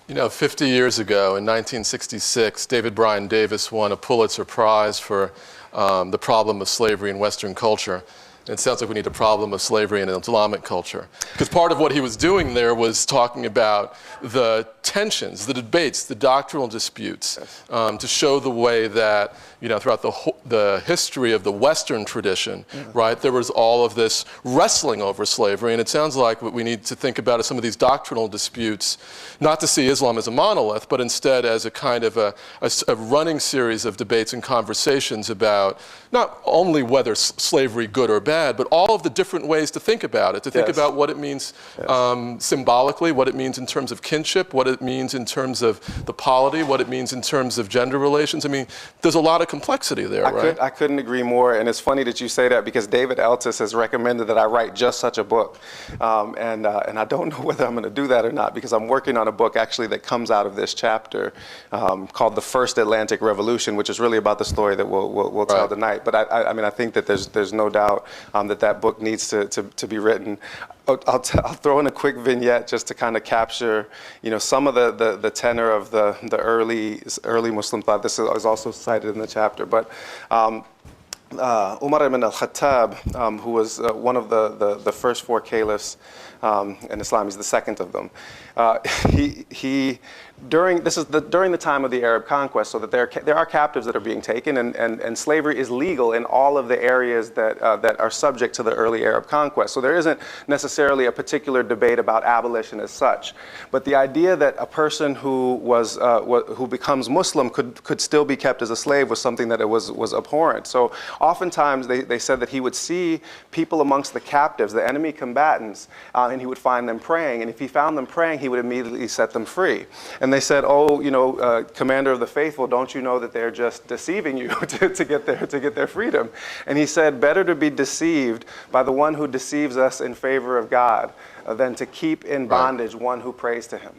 50 years ago, in 1966, David Bryan Davis won a Pulitzer Prize for the problem of slavery in Western culture. And it sounds like we need a problem of slavery in Islamic culture. Because part of what he was doing there was talking about the tensions, the debates, the doctrinal disputes, to show the way that, throughout the history of the Western tradition, right, there was all of this wrestling over slavery. And it sounds like what we need to think about is some of these doctrinal disputes, not to see Islam as a monolith, but instead as a kind of a running series of debates and conversations about not only whether slavery good or bad, but all of the different ways to think about it, to think about what it means symbolically, what it means in terms of kinship, what it means in terms of the polity, what it means in terms of gender relations. I mean, there's a lot of complexity there, right? I couldn't agree more, and it's funny that you say that because David Eltis has recommended that I write just such a book, and I don't know whether I'm going to do that or not because I'm working on a book actually that comes out of this chapter called The First Atlantic Revolution, which is really about the story that we'll tell tonight. But I think that there's no doubt that book needs to be written. I'll throw in a quick vignette just to kind of capture, some of the tenor of the early Muslim thought. This is also cited in the chapter, but Umar ibn al-Khattab, who was one of the first four caliphs in Islam, he's the second of them. During the time of the Arab conquest, so that there are captives that are being taken, and slavery is legal in all of the areas that are subject to the early Arab conquest. So there isn't necessarily a particular debate about abolition as such, but the idea that a person who becomes Muslim could still be kept as a slave was something that was abhorrent. So oftentimes they said that he would see people amongst the captives, the enemy combatants, and he would find them praying, and if he found them praying, he would immediately set them free. And they said, Commander of the Faithful, don't you know that they're just deceiving you to get their freedom? And he said, better to be deceived by the one who deceives us in favor of God than to keep in bondage one who prays to him.